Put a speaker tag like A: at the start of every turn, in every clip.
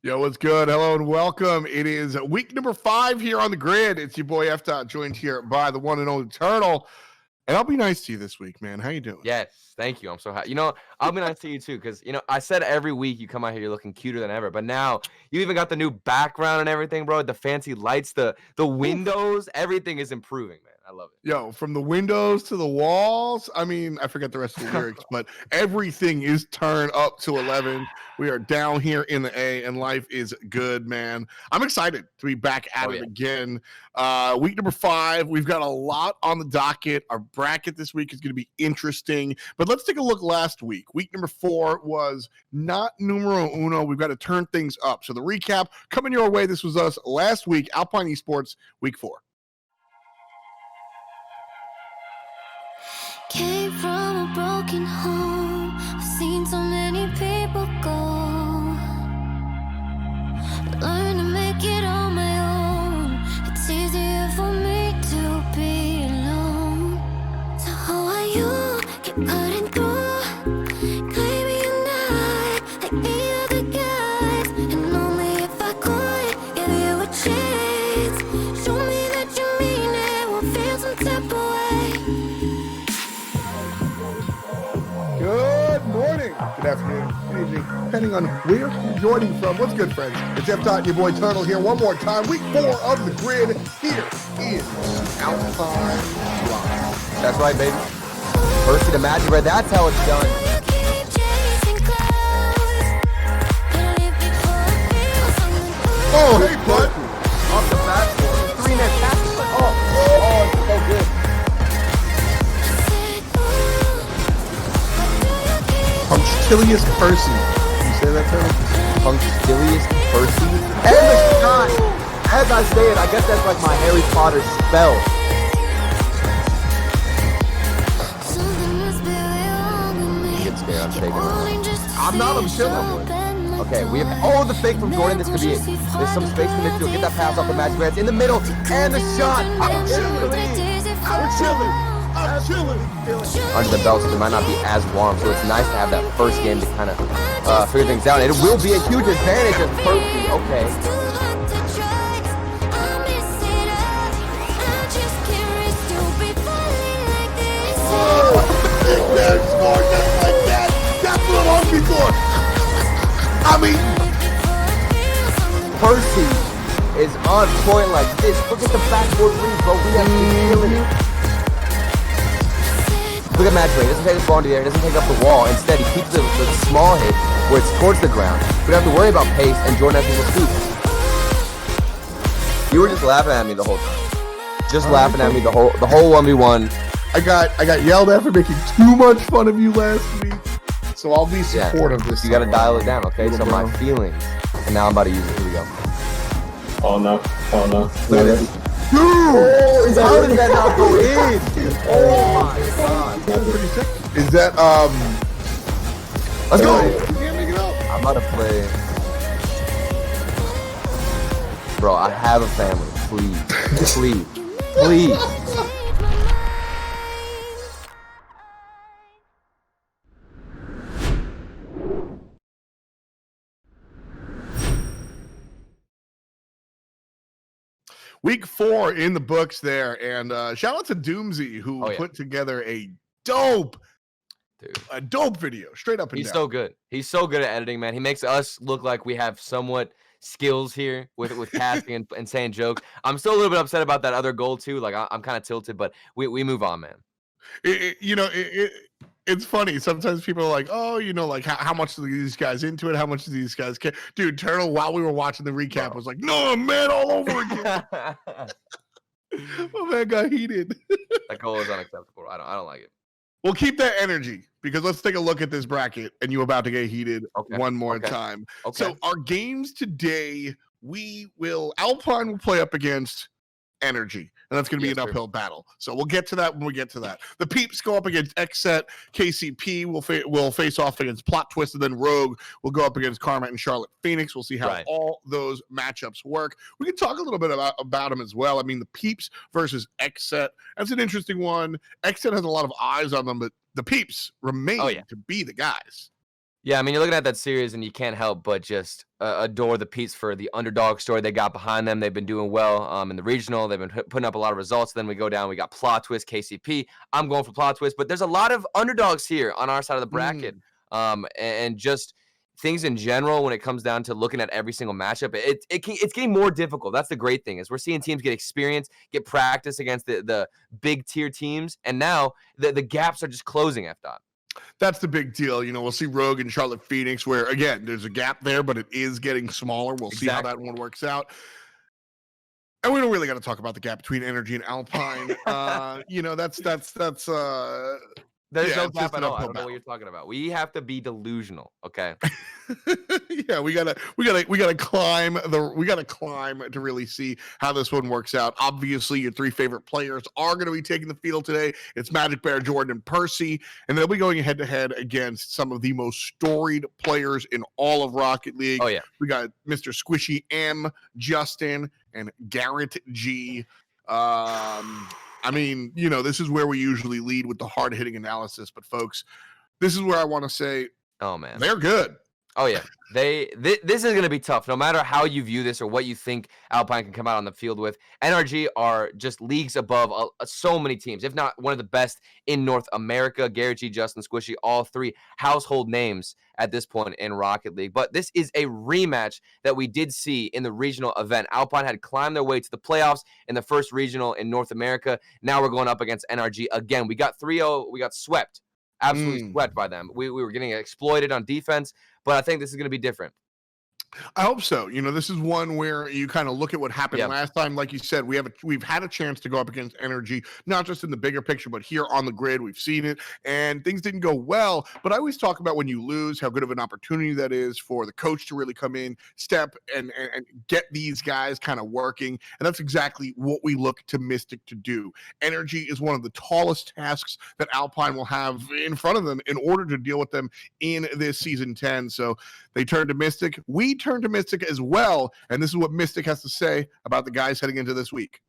A: Yo, what's good? Hello and welcome. It is week number 5 here on the grid. It's your boy F. joined here by the one and only Turtle. And I'll be nice to you this week, man. How you doing?
B: Yes, thank you. I'm so happy. I'll be nice to you too, because I said every week you come out here, you're looking cuter than ever. But now you even got the new background and everything, bro. The fancy lights, the windows, everything is improving, man. I love it.
A: Yo, from the windows to the walls. I mean, I forget the rest of the lyrics, but everything is turned up to 11. We are down here in the A, and life is good, man. I'm excited to be back at it again. Week number 5. We've got a lot on the docket. Our bracket this week is going to be interesting. But let's take a look last week. Week number 4 was not numero uno. We've got to turn things up. So the recap coming your way. This was us last week, Alpine Esports, week 4.
C: Came from a broken home. I've seen so many people go. Learn to make it on my own. It's easier for me to be alone. So how are you? Keep cutting through. Claiming you're not like any other guys. And only if I could give you a chance. Show me that you mean it. Won't feel some type of way.
A: Good morning, good afternoon, good evening, depending on where you're joining from. What's good, friends? It's F. Your boy Turtle here one more time. Week 4 of the grid here in Alpine Esports.
B: That's right, baby. Percy the Majicbear, that's how it's done.
A: Oh, hey, bud.
B: Off the backboard. 3-net pass. Oh, it's so good.
A: Punctilious Percy. You say that, Turtle?
B: Punctilious Percy. And the shot. As I say it, I guess that's like my Harry Potter spell. Get scared, I'm taking it.
A: I'm not, I'm chilling.
B: Okay, we have, the fake from Jordan, this could be it. There's some space in the midfield, get that pass off the Majicbear, it's in the middle, and the shot.
A: I'm chilling.
B: Under the belt, so it might not be as warm, so it's nice to have that first game to kind of figure things out. It will be a huge advantage of Percy. Okay.
A: That's what I'm hungry for. I mean,
B: Percy is on point like this. Look at the backboard read, bro. We have to kill it. Look at Majicbear, he doesn't take this ball into the air, he doesn't take up the wall. Instead, he keeps the small hit where it's towards the ground. We don't have to worry about pace, and Jordan has his speed. You were just laughing at me the whole time. Just laughing at me the whole 1v1.
A: I got yelled at for making too much fun of you last week, so I'll be supportive this
B: time. You gotta dial it down, okay? So my feelings, and now I'm about to use it. Here we go.
D: Oh no.
A: Dude,
B: how did that not go in? Oh my god.
A: That's pretty sick. Is that,
B: let's go.
A: You can't make it up.
B: I'm about to play. Bro, I have a family. Please.
A: Week 4 in the books there, and shout out to Doomsy who put together a dope video, straight up and down.
B: He's so good. He's so good at editing, man. He makes us look like we have somewhat skills here with casting and saying jokes. I'm still a little bit upset about that other goal too. Like I'm kind of tilted, but we move on, man.
A: It's funny. Sometimes people are like, oh, like how much are these guys into it? How much do these guys care? Dude, Turtle, while we were watching the recap, was like, no, man, all over again. My man got heated.
B: That goal is unacceptable. I don't like it.
A: We'll keep that energy because let's take a look at this bracket, and you're about to get heated one more time.
B: Okay.
A: So our games today, Alpine will play up against NRG, and that's going to be an uphill battle. So we'll get to that when we get to that. The Peeps go up against XSET. KCP will face off against Plot Twist, and then Rogue will go up against Karma and Charlotte Phoenix. We'll see how all those matchups work. We can talk a little bit about them as well. I mean, the Peeps versus XSET. That's an interesting one. XSET has a lot of eyes on them, but the Peeps remain to be the guys.
B: Yeah, I mean, you're looking at that series and you can't help but just adore the Pete's for the underdog story they got behind them. They've been doing well in the regional. They've been putting up a lot of results. Then we go down, we got Plot Twist, KCP. I'm going for Plot Twist, but there's a lot of underdogs here on our side of the bracket. And just things in general when it comes down to looking at every single matchup, it's getting more difficult. That's the great thing is we're seeing teams get experience, get practice against the big tier teams, and now the gaps are just closing, F dot.
A: That's the big deal. You know, we'll see Rogue and Charlotte Phoenix, where again, there's a gap there, but it is getting smaller. We'll see how that one works out. And we don't really got to talk about the gap between NRG and Alpine. You know, that's
B: There's
A: yeah,
B: no gap at all. I don't know what you're talking about. We have to be delusional, okay?
A: Yeah, we gotta climb to really see how this one works out. Obviously, your three favorite players are going to be taking the field today. It's Majicbear, Jordan, and Percy, and they'll be going head to head against some of the most storied players in all of Rocket League.
B: Oh yeah,
A: we got Mr. Squishy M, Justin, and GarrettG. I mean, you know, this is where we usually lead with the hard-hitting analysis, but folks, this is where I want to say,
B: oh man,
A: they're good.
B: Oh yeah, this is going to be tough. No matter how you view this or what you think Alpine can come out on the field with, NRG are just leagues above so many teams, if not one of the best in North America. GarrettG, Justin, Squishy, all three household names at this point in Rocket League. But this is a rematch that we did see in the regional event. Alpine had climbed their way to the playoffs in the first regional in North America. Now we're going up against NRG again. We got 3-0. We got swept. Absolutely swept by them. We were getting exploited on defense, but I think this is going to be different.
A: I hope so. You know, this is one where you kind of look at what happened last time. Like you said, we've had a chance to go up against NRG, not just in the bigger picture, but here on the grid, we've seen it, and things didn't go well. But I always talk about when you lose, how good of an opportunity that is for the coach to really come in, step, and get these guys kind of working. And that's exactly what we look to Miztik to do. NRG is one of the tallest tasks that Alpine will have in front of them in order to deal with them in this season 10. So they turn to Miztik. We turn to Miztik as well, and this is what Miztik has to say about the guys heading into this week.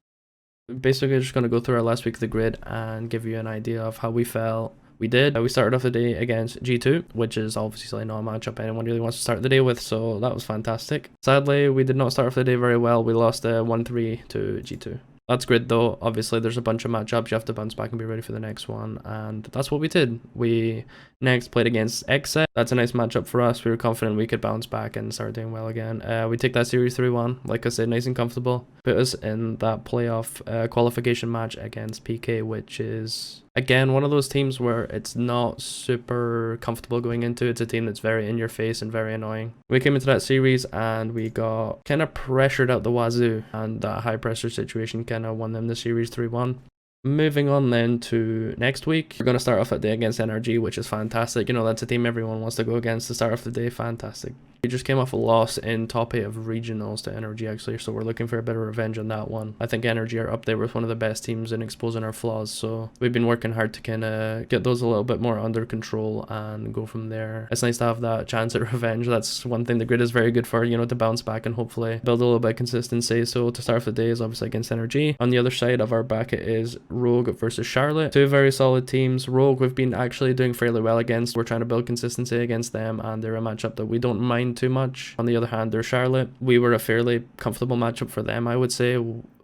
E: Basically, just going to go through our last week of the grid and give you an idea of how we felt. We started off the day against G2, which is obviously not a matchup anyone really wants to start the day with, so that was fantastic. Sadly, we did not start off the day very well. We lost 1-3 to G2. That's grid though. Obviously, there's a bunch of matchups. You have to bounce back and be ready for the next one. And that's what we did. We next played against XSET. That's a nice matchup for us. We were confident we could bounce back and start doing well again. We take that series 3-1. Like I said, nice and comfortable. Put us in that playoff qualification match against PK, which is, again, one of those teams where it's not super comfortable going into. It's a team that's very in your face and very annoying. We came into that series and we got kind of pressured out the wazoo, and that high pressure situation kind of won them the series 3-1. Moving on then to next week, we're going to start off at day against NRG, which is fantastic. You know, that's a team everyone wants to go against to start off the day. Fantastic. We just came off a loss in top 8 of regionals to NRG actually, so we're looking for a bit of revenge on that one. I think NRG are up there with one of the best teams in exposing our flaws, so we've been working hard to kind of get those a little bit more under control and go from there. It's nice to have that chance at revenge. That's one thing the grid is very good for, you know, to bounce back and hopefully build a little bit of consistency. So to start off the day is obviously against NRG. On the other side of our bracket is Rogue versus Charlotte. Two very solid teams. Rogue we've been actually doing fairly well against. We're trying to build consistency against them, and they're a matchup that we don't mind too much. On the other hand, they're Charlotte. We were a fairly comfortable matchup for them, I would say.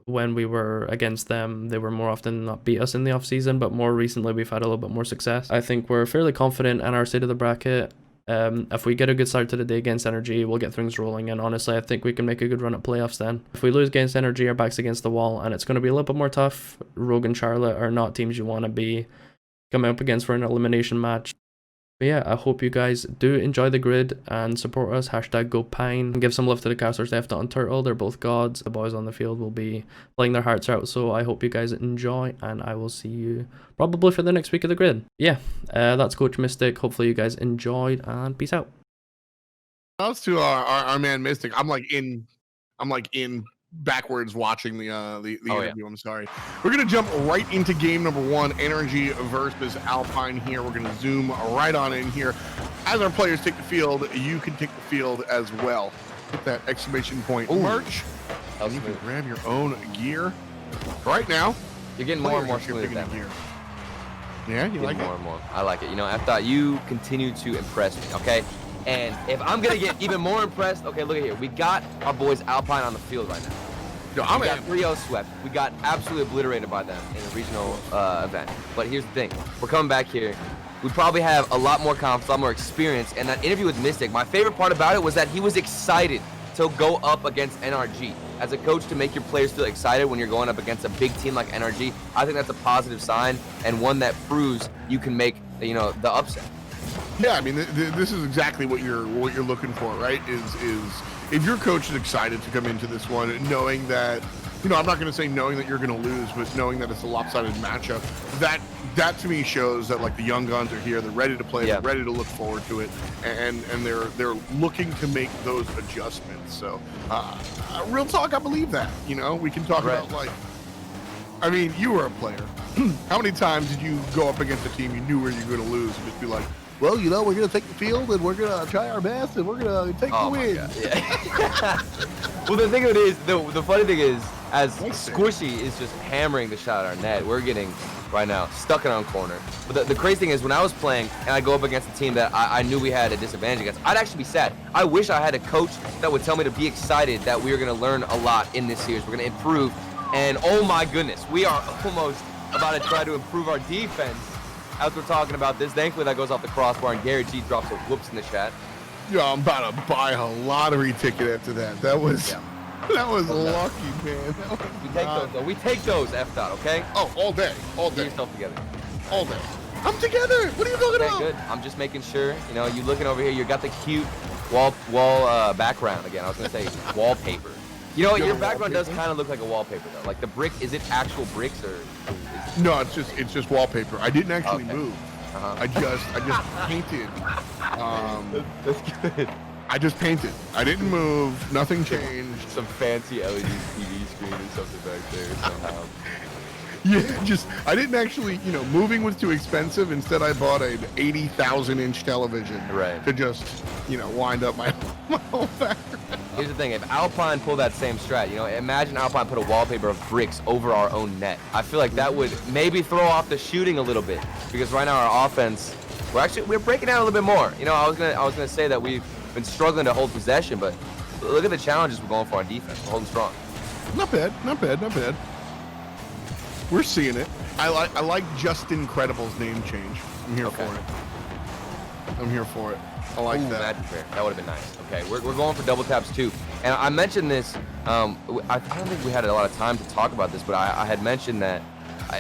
E: When we were against them, they were more often than not beat us in the off season, but more recently we've had a little bit more success. I think we're fairly confident in our side of the bracket. If we get a good start to the day against NRG, we'll get things rolling, and honestly I think we can make a good run at playoffs then. If we lose against NRG, our back's against the wall and it's going to be a little bit more tough. Rogue and Charlotte are not teams you want to be coming up against for an elimination match. But yeah, I hope you guys do enjoy the grid and support us. Hashtag #GoPine. And give some love to the casters left on Turtle. They're both gods. The boys on the field will be playing their hearts out. So I hope you guys enjoy, and I will see you probably for the next week of the grid. Yeah, that's Coach Miztik. Hopefully you guys enjoyed, and peace out.
A: Shouts to our man Miztik. I'm like in backwards watching the interview. I'm sorry. We're gonna jump right into game number 1, NRG versus Alpine. Here we're gonna zoom right on in here. As our players take the field, you can take the field as well. Hit that exclamation point merch. You can grab your own gear. Right now,
B: you're getting more and more smooth
A: gear. Yeah, you like it?
B: More and more. I like it. You know, I thought you continue to impress me. Okay, And if I'm gonna get even more impressed, okay, look at here. We got our boys Alpine on the field right now.
A: Yo,
B: We got 3-0 swept. We got absolutely obliterated by them in the regional event. But here's the thing. We're coming back here. We probably have a lot more confidence, a lot more experience. And that interview with Miztik, my favorite part about it was that he was excited to go up against NRG. As a coach, to make your players feel excited when you're going up against a big team like NRG, I think that's a positive sign and one that proves you can make, you know, the upset.
A: Yeah, I mean, this is exactly what you're looking for, right? Is if your coach is excited to come into this one, knowing that, you know, I'm not going to say knowing that you're going to lose, but knowing that it's a lopsided matchup, that to me shows that like the young guns are here, they're ready to play, they're ready to look forward to it, and they're looking to make those adjustments. So, real talk, I believe that. You know, we can talk about like, I mean, you were a player. How many times did you go up against a team you knew where you were going to lose and just be like, well, you know, we're going to take the field and we're going to try our best and we're going to take the win.
B: Yeah. Well, the thing of it is, the funny thing is, as Squishy is just hammering the shot at our net, we're getting right now stuck in our own corner. But the crazy thing is, when I was playing and I go up against a team that I knew we had a disadvantage against, I'd actually be sad. I wish I had a coach that would tell me to be excited that we were going to learn a lot in this series. We're going to improve. And oh my goodness, we are almost about to try to improve our defense as we're talking about this. Thankfully, that goes off the crossbar, and GarrettG drops a whoops in the chat.
A: Yo, I'm about to buy a lottery ticket after that. That was lucky, man.
B: We take those, though. We take those, F dot, okay?
A: Oh, all day.
B: Get yourself together.
A: All day. I'm together. What are you talking about?
B: Good. I'm just making sure. You know, you looking over here. You got the cute wall background again. I was gonna say wallpaper. You know what? Your background does kind of look like a wallpaper though. Like the brick, is it actual bricks or?
A: No, it's just wallpaper. I didn't actually move. I just painted.
B: That's good.
A: I just painted. I didn't move. Nothing changed.
B: Some fancy LED TV screen or something back there somehow.
A: Yeah, I didn't actually, you know, moving was too expensive. Instead, I bought an 80,000-inch television to just, you know, wind up my whole background.
B: Here's the thing, if Alpine pulled that same strat, you know, imagine Alpine put a wallpaper of bricks over our own net. I feel like that would maybe throw off the shooting a little bit, because right now our offense, we're breaking down a little bit more. You know, I was gonna say that we've been struggling to hold possession, but look at the challenges we're going for on defense. We're holding strong.
A: Not bad. We're seeing it. I like Just Incredible's name change. I'm here for it. I like that.
B: Majicbear. That would have been nice. Okay, we're going for double taps too. And I mentioned this. I don't think we had a lot of time to talk about this, but I had mentioned that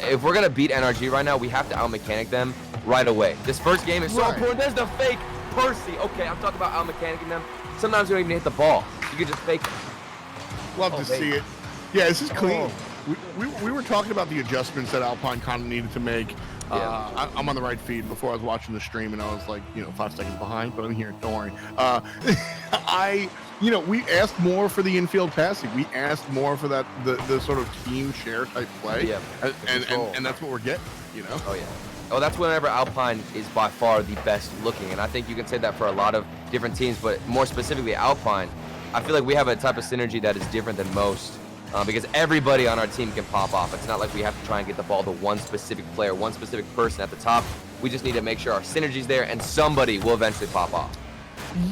B: if we're gonna beat NRG right now, we have to out-mechanic them right away. This first game is so important. There's the fake Percy. Okay, I'm talking about out-mechanicking them. Sometimes you don't even hit the ball. You can just fake it.
A: Love to see it. Yeah, this is clean. We were talking about the adjustments that Alpine kind of needed to make. I'm on the right feed. Before I was watching the stream and I was like, you know, 5 seconds behind, but I'm here. Don't worry. We asked more for the infield passing. We asked more for that the sort of team share type play. Yeah. And that's what we're getting. You know.
B: Oh yeah. Oh, that's whenever Alpine is by far the best looking, and I think you can say that for a lot of different teams, but more specifically Alpine. I feel like we have a type of synergy that is different than most. Because everybody on our team can pop off. It's not like we have to try and get the ball to one specific player, one specific person at the top. We just need to make sure our synergy's there, and somebody will eventually pop off.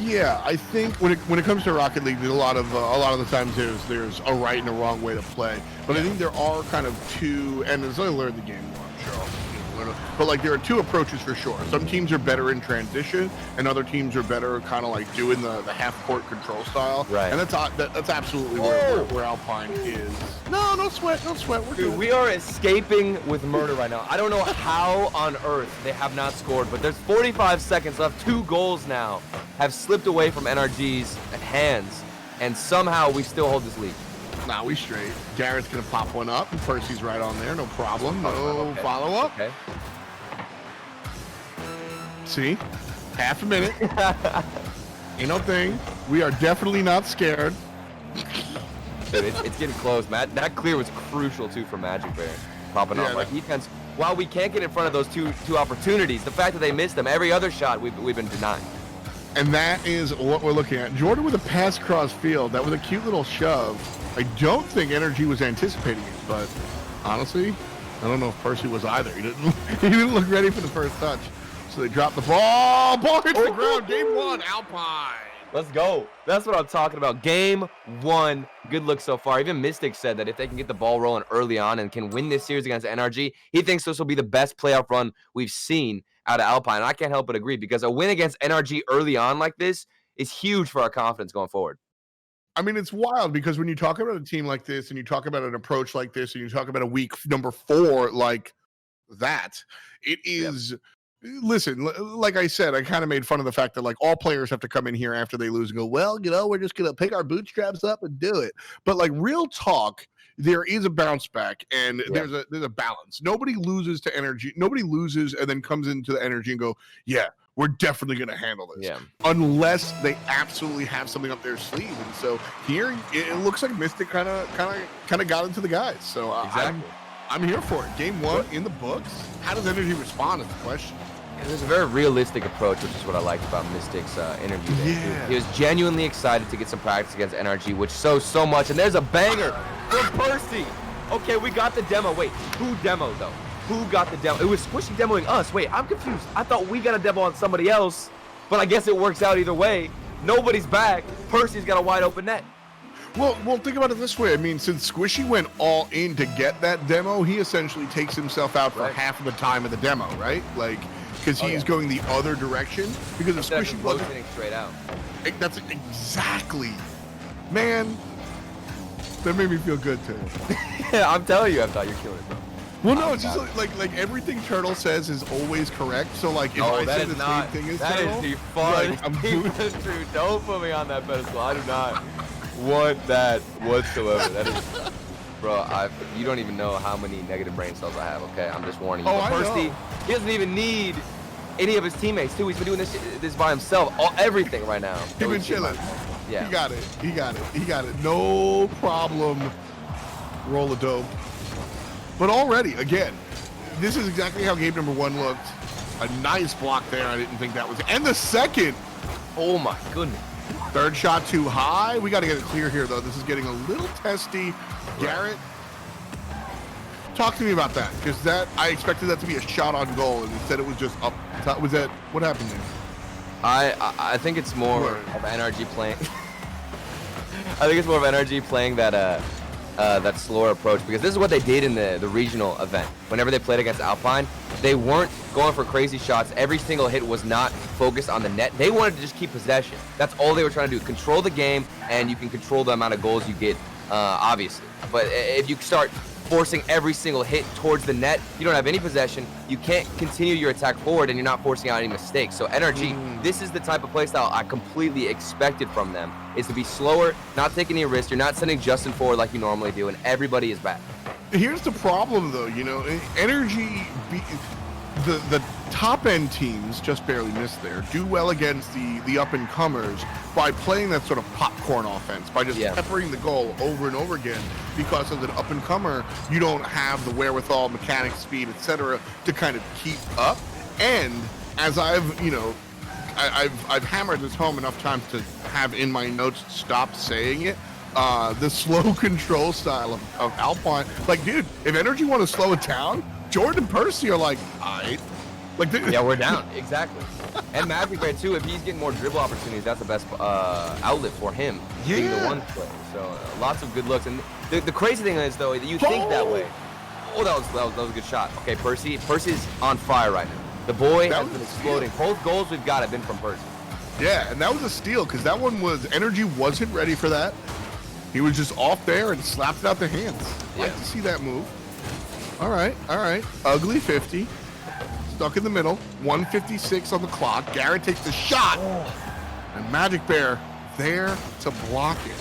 A: Yeah, I think when it comes to Rocket League, there's a lot of the times there's a right and a wrong way to play. But I think there are kind of two, and as I learned the game more, I'm sure. But like there are two approaches for sure. Some teams are better in transition, and other teams are better kind of like doing the half-court control style.
B: Right.
A: And that's absolutely where Alpine is. No sweat. We're good.
B: We are escaping with murder right now. I don't know how on earth they have not scored, but there's 45 seconds left. 2 goals now have slipped away from NRG's hands, and somehow we still hold this lead.
A: Nah, we straight. Garrett's gonna pop one up, and Percy's right on there. No problem. No follow-up.
B: Okay.
A: See? Half a minute. Ain't no thing. We are definitely not scared.
B: Dude, it's getting close, Matt. That clear was crucial, too, for Majicbear popping off. Our defense, while we can't get in front of those two opportunities, the fact that they missed them, every other shot we've been denying.
A: And that is what we're looking at. Jordan with a pass cross field. That was a cute little shove. I don't think NRG was anticipating it, but honestly, I don't know if Percy was either. He didn't look ready for the first touch. So they drop the ball. Ball hits the ground. Game 1, Alpine.
B: Let's go. That's what I'm talking about. Game 1. Good look so far. Even Miztik said that if they can get the ball rolling early on and can win this series against NRG, he thinks this will be the best playoff run we've seen out of Alpine. And I can't help but agree because a win against NRG early on like this is huge for our confidence going forward.
A: I mean, it's wild because when you talk about a team like this and you talk about an approach like this and you talk about a week number 4 like that, it is... Yep. Listen, like I said, I kind of made fun of the fact that like all players have to come in here after they lose and go, well, you know, we're just going to pick our bootstraps up and do it. But like real talk, there is a bounce back and there's a balance. Nobody loses to NRG. Nobody loses and then comes into the NRG and go, yeah, we're definitely going to handle this. Yeah. Unless they absolutely have something up their sleeve. And so here it looks like Miztik kind of got into the guys. So
B: exactly.
A: I'm here for it. Game 1 in the books. How does NRG respond is the question.
B: There's a very realistic approach, which is what I liked about Miztik's interview there. Yeah. He was genuinely excited to get some practice against NRG, which shows so much. And there's a banger from Percy. Okay, we got the demo. Wait, who demoed, though? Who got the demo? It was Squishy demoing us. Wait, I'm confused. I thought we got a demo on somebody else, but I guess it works out either way. Nobody's back. Percy's got a wide open net.
A: Well, think about it this way. I mean, since Squishy went all in to get that demo, he essentially takes himself out for half of the time of the demo, right? Like... because he's going the other direction. Because if Squishy wasn't
B: straight out.
A: That's exactly, man. That made me feel good too.
B: Yeah, I'm telling you, I thought you're killing it, bro.
A: Well, no, it's just like everything Turtle says is always correct. So like, if I say the same thing as
B: Turtle,
A: Turtle,
B: that is the farthest thing that's true. Don't put me on that pedestal. I do not want that whatsoever. That is. Bro, you don't even know how many negative brain cells I have, okay? I'm just warning you.
A: Oh,
B: Percy, he doesn't even need any of his teammates, too. He's been doing this by himself, everything right now.
A: He's been chilling.
B: Yeah.
A: He got it. No problem. Roll a dope. But already, again, this is exactly how game number 1 looked. A nice block there. I didn't think that was... And the second.
B: Oh, my goodness.
A: Third shot too high. We got to get it clear here, though. This is getting a little testy. Garrett, talk to me about that, because I expected that to be a shot on goal, and instead it was just up top. Was that what happened there?
B: I think it's more of NRG playing. I think it's more of NRG playing that slower approach, because this is what they did in the regional event. Whenever they played against Alpine, they weren't going for crazy shots. Every single hit was not focused on the net. They wanted to just keep possession. That's all they were trying to do. Control the game, and you can control the amount of goals you get, obviously. But if you start forcing every single hit towards the net, you don't have any possession. You can't continue your attack forward, and you're not forcing out any mistakes. So NRG, this is the type of playstyle I completely expected from them, is to be slower, not take any risks. You're not sending Justin forward like you normally do, and everybody is back.
A: Here's the problem, though. You know, NRG, the top end teams just barely miss there. Do well against the up and comers by playing that sort of popcorn offense, by just peppering the goal over and over again. Because as an up and comer, you don't have the wherewithal, mechanics, speed, etc., to kind of keep up. And as I've hammered this home enough times to have in my notes stop saying it. The slow control style of Alpine. Like, dude, if NRG want to slow it down, Jordan and Percy are like, alright. Like,
B: yeah, we're down. Exactly. And Majicbear, too, if he's getting more dribble opportunities, that's the best outlet for him. Being the one player. So, lots of good looks. And the crazy thing is, though, that you think that way. Oh, that was a good shot. Okay, Percy's on fire right now. The boy has been exploding. Both goals we've got have been from Percy.
A: Yeah, and that was a steal, because that one was, NRG wasn't ready for that. He was just off there and slapped it out the hands. Like to see that move. All right. Ugly 50. Stuck in the middle. 1:56 on the clock. Garrett takes the shot. And Majicbear there to block it.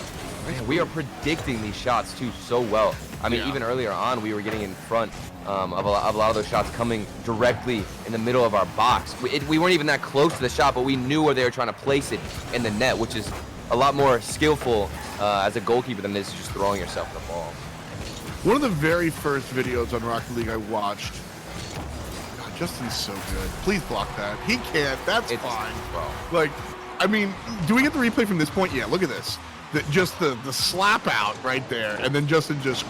B: Man, we are predicting these shots, too, so well. I mean, even earlier on, we were getting in front of a lot of those shots coming directly in the middle of our box. We weren't even that close to the shot, but we knew where they were trying to place it in the net, which is a lot more skillful as a goalkeeper than this is just throwing yourself at the ball.
A: One of the very first videos on Rocket League I watched. God, Justin's so good. Please block that. He can't. That's fine. Like, I mean, do we get the replay from this point? Yeah, look at this. Just the slap out right there, and then Justin just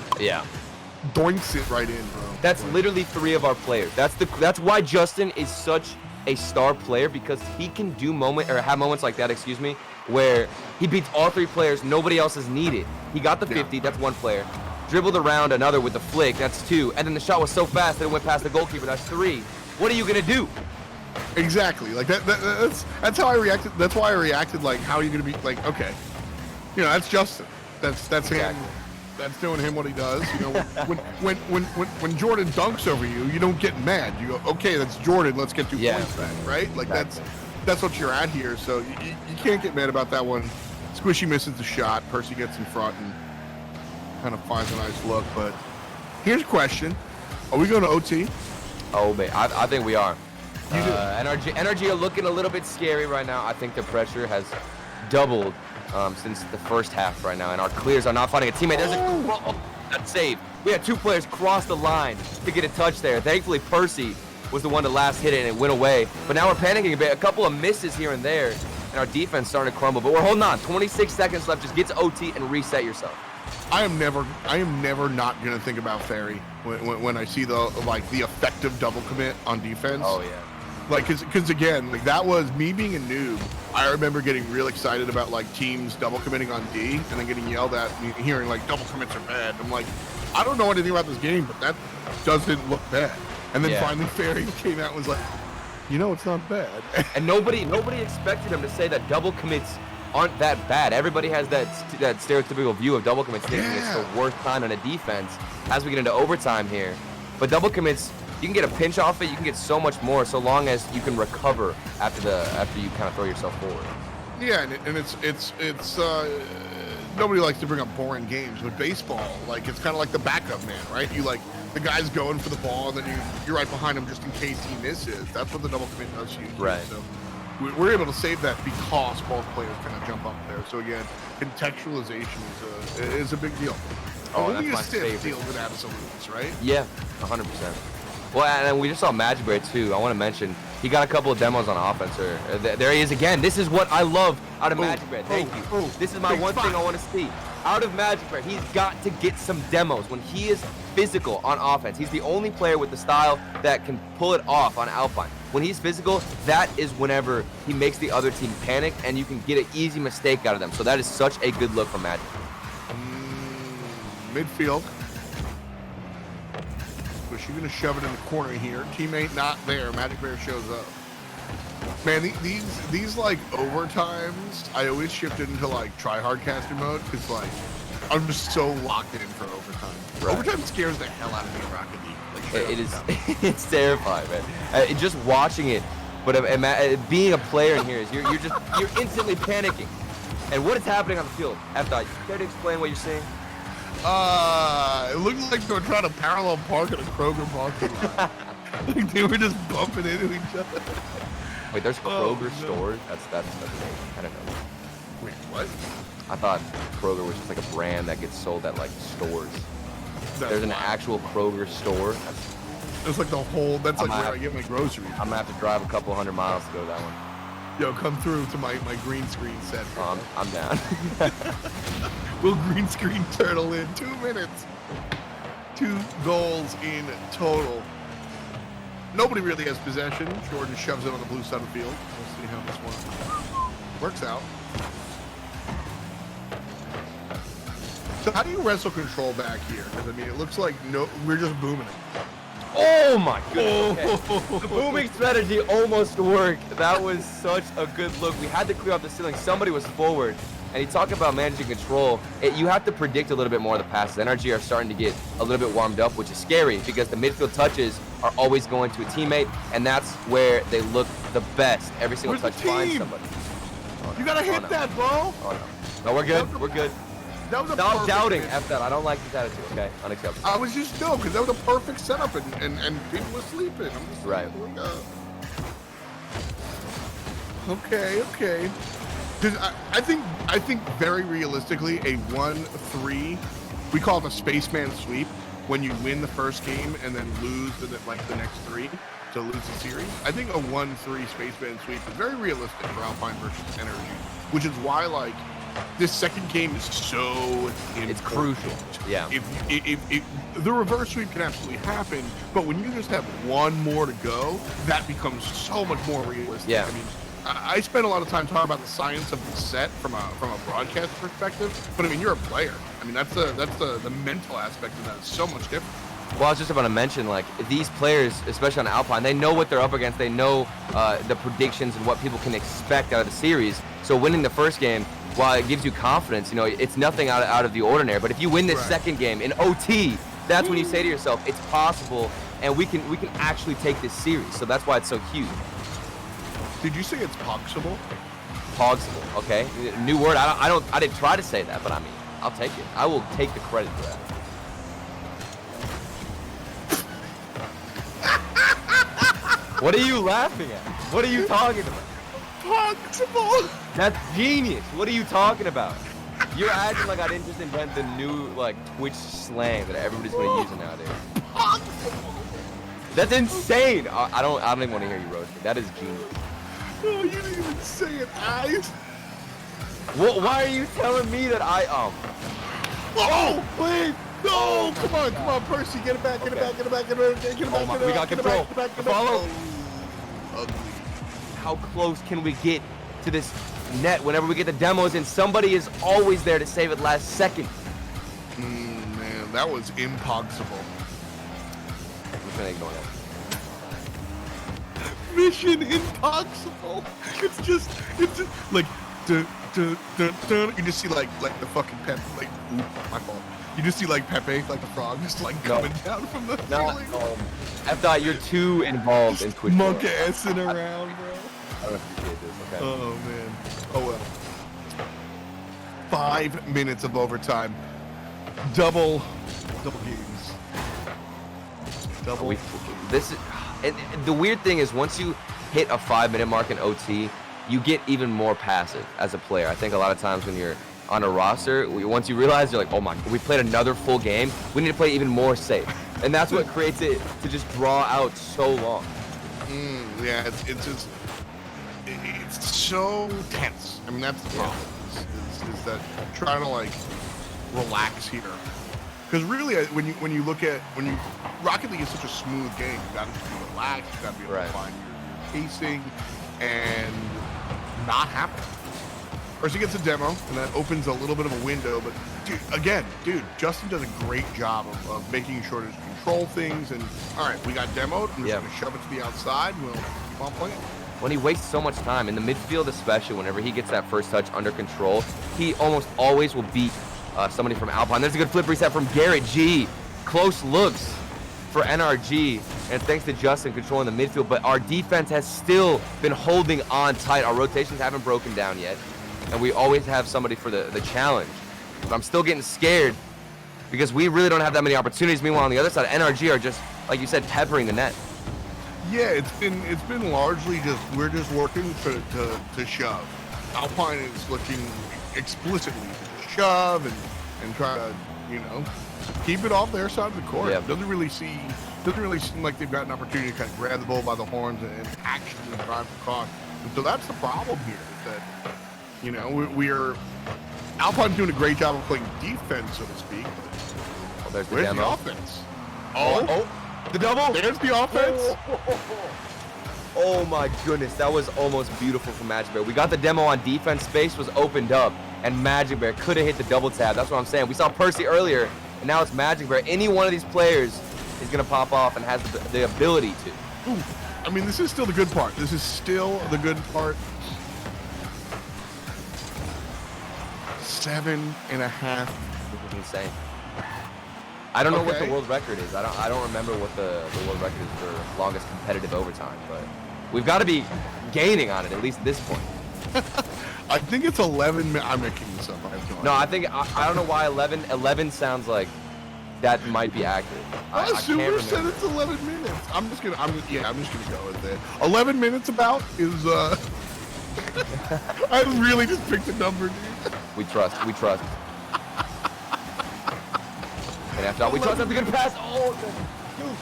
A: doinks it right in, bro.
B: That's literally 3 of our players. That's why Justin is such a star player because he can do have moments like that, excuse me, where he beats all 3 players, nobody else is needed. He got the 50, that's 1 player. Dribbled around another with the flick, that's 2. And then the shot was so fast that it went past the goalkeeper, that's 3. What are you gonna do?
A: Exactly. Like that's how I reacted. That's why I reacted. Like, how are you gonna be like? Okay, you know, that's Justin. That's him. That's doing him what he does. You know, when Jordan dunks over you, you don't get mad. You go, okay, that's Jordan. Let's get 2 points back, right? Like that's what you're at here. So you can't get mad about that one. Squishy misses the shot. Percy gets in front and kind of finds a nice look. But here's a question: are we going to OT?
B: Oh man, I think we are. NRG are looking a little bit scary right now. I think the pressure has doubled since the first half right now, and our clears are not finding a teammate. There's that save. We had 2 players cross the line to get a touch there. Thankfully, Percy was the one to last hit it, and it went away. But now we're panicking a bit. A couple of misses here and there, and our defense starting to crumble. But we're holding on. 26 seconds left. Just get to OT and reset yourself.
A: I am never not gonna think about Fairy when I see the effective double commit on defense.
B: Oh yeah.
A: Like, cause again, like that was me being a noob. I remember getting real excited about like teams double committing on D and then getting yelled at and hearing like double commits are bad. I'm like, I don't know anything about this game, but that doesn't look bad. And then finally Fairy came out and was like, you know, it's not bad.
B: And nobody expected him to say that double commits aren't that bad. Everybody has that stereotypical view of double commits, thinking it's the worst time on a defense as we get into overtime here. But double commits, you can get a pinch off it. You can get so much more, so long as you can recover after you kind of throw yourself forward.
A: Yeah, and it's nobody likes to bring up boring games, but baseball, like it's kind of like the backup man, right? You like the guy's going for the ball, and then you're right behind him just in case he misses. That's what the double commit does to you.
B: Right.
A: So we're able to save that because both players kind of jump up there. So again, contextualization is a big deal.
B: Oh,
A: only
B: that's my favorite.
A: deals with absolutes, right?
B: Yeah, 100%. Well, and we just saw Majicbear too. I want to mention he got a couple of demos on offense. There he is again. This is what I love out of Majicbear. Thank you. This is my one thing I want to see out of Majicbear. He's got to get some demos when he is physical on offense. He's the only player with the style that can pull it off on Alpine. When he's physical, that is whenever he makes the other team panic, and you can get an easy mistake out of them. So that is such a good look from Majicbear.
A: Midfield. So she's gonna shove it in the corner here. Teammate not there. Majicbear shows up. Man, these like overtimes, I always shifted into like try-hard caster mode because like I'm just so locked in for overtime. Right. Overtime scares the hell out of me in Rocket League. Like,
B: it is, it's terrifying, man. Just watching it, but being a player in here is you're instantly panicking. And what is happening on the field? F-Dot, you care to explain what you're seeing?
A: It looked like they were trying to parallel park at a Kroger parking lot. Like they were just bumping into each other.
B: Wait, there's Kroger stores? That's amazing. I don't know.
A: Wait, what?
B: I thought Kroger was just like a brand that gets sold at like stores. There's an actual Kroger store.
A: It's like the whole, that's like where I get my groceries.
B: I'm gonna have to drive a couple 100 miles to go to that one.
A: Yo, come through to my green screen set.
B: I'm down.
A: We'll green screen turtle in 2 minutes. 2 goals in total. Nobody really has possession. Jordan shoves it on the blue side of the field. We'll see how this one works out. So how do you wrestle control back here? Because I mean, it looks like we're just booming it.
B: Oh my goodness. Okay. The booming strategy almost worked. That was such a good look. We had to clear off the ceiling. Somebody was forward. And you talk about managing control. You have to predict a little bit more of the passes. NRG are starting to get a little bit warmed up, which is scary because the midfield touches are always going to a teammate, and that's where they look the best. Every single touch finds somebody.
A: Oh, you gotta hit that, bro.
B: Oh no. No, we're good. We're good.
A: That was a
B: Stop doubting. F that. I don't like this attitude. Okay, unacceptable.
A: I was just because that was a perfect setup, and people were sleeping. I'm just
B: right.
A: Okay. Because I think very realistically, a 1-3, we call it a spaceman sweep, when you win the first game and then lose the next 3 to lose the series. I think a 1-3 spaceman sweep is very realistic for Alpine versus NRG, which is why like this second game is so important.
B: It's crucial. Yeah.
A: If the reverse sweep can absolutely happen, but when you just have one more to go, that becomes so much more realistic.
B: Yeah.
A: I mean, I spend a lot of time talking about the science of the set from a broadcast perspective, but I mean, you're a player. I mean, that's the mental aspect of that is so much different.
B: Well, I was just about to mention, like, these players, especially on Alpine, they know what they're up against. They know the predictions and what people can expect out of the series. So winning the first game, while it gives you confidence, you know, it's nothing out of the ordinary. But if you win this second game in OT, that's when you say to yourself, it's possible, and we can actually take this series. So that's why it's so huge.
A: Did you say it's possible?
B: Possible, okay? New word. I didn't try to say that, but I mean, I'll take it. I will take the credit for that. What are you laughing at? What are you talking about?
A: Possible.
B: That's genius. What are you talking about? You're acting like I didn't just invent the new like Twitch slang that everybody's gonna use nowadays.
A: Possible.
B: That's insane. I don't even want to hear you roast me. That is genius.
A: Oh, you didn't even say it, eyes.
B: Why are you telling me that I
A: Oh, please. No, come on, Percy, get it back, get it back, get it back, get it back, get it back,
B: we got control. Follow.
A: Ugly.
B: How close can we get to this net whenever we get the demos in? Somebody is always there to save it last second.
A: Man, that was impossible.
B: I'm just gonna ignore that.
A: Mission impossible. It's just like you just see like the fucking Pepe, like my fault. You just see like Pepe, like the frog, just like coming down from the ceiling.
B: I thought you're too involved in Twitch.
A: Monk-assing around, bro.
B: I don't appreciate this. Okay.
A: Oh man. Oh well. 5 minutes of overtime. Double games. Double.
B: This is, and the weird thing is once you hit a 5-minute mark in OT, you get even more passive as a player. I think a lot of times when you're on a roster, once you realize you're like, oh my, we played another full game, we need to play even more safe. And that's what creates it to just draw out so long.
A: Yeah, it's so tense. I mean, that's the problem. Is that trying to like relax here? Because really, when you look at Rocket League is such a smooth game. You got to be relaxed. You got to be able to find your pacing and not happen. First, he gets a demo, and that opens a little bit of a window. But dude, Justin does a great job of making sure to control things. And all right, we got demoed. I'm just gonna shove it to the outside. And we'll keep on playing.
B: When he wastes so much time in the midfield, especially whenever he gets that first touch under control, he almost always will beat somebody from Alpine. There's a good flip reset from GarrettG. Close looks for NRG, and thanks to Justin controlling the midfield. But our defense has still been holding on tight. Our rotations haven't broken down yet, and we always have somebody for the challenge. But I'm still getting scared because we really don't have that many opportunities. Meanwhile, on the other side, NRG are just, like you said, peppering the net.
A: Yeah, it's been largely we're just working to shove. Alpine is looking explicitly to shove and try to, keep it off their side of the court.
B: Yeah.
A: Doesn't really seem like they've got an opportunity to kind of grab the bull by the horns and actually drive the car. And so that's the problem here, is that, we're Alpine's doing a great job of playing defense, so to speak.
B: There's the
A: Where's
B: demo.
A: the offense?
B: The double.
A: There's the offense.
B: Oh my goodness, that was almost beautiful from Majicbear. We got the demo on defense, space was opened up, and Majicbear could have hit the double tab. That's what I'm saying. We saw Percy earlier, and now it's Majicbear. Any one of these players is gonna pop off and has the ability to.
A: Ooh, I mean, this is still the good part. This is still the good part. 7.5.
B: This is insane. I don't know what the world record is. I don't remember what the world record is for longest competitive overtime, but we've got to be gaining on it at least at this point.
A: I think it's 11 minutes. I'm making this up.
B: I think I don't know why 11 sounds like that might be accurate. I can't
A: Super
B: remember.
A: said it's 11 minutes. I'm just gonna go with it. 11 minutes about is I really just picked a number, dude.
B: We trust. And after all, we trust. That's a good pass. Oh, dude.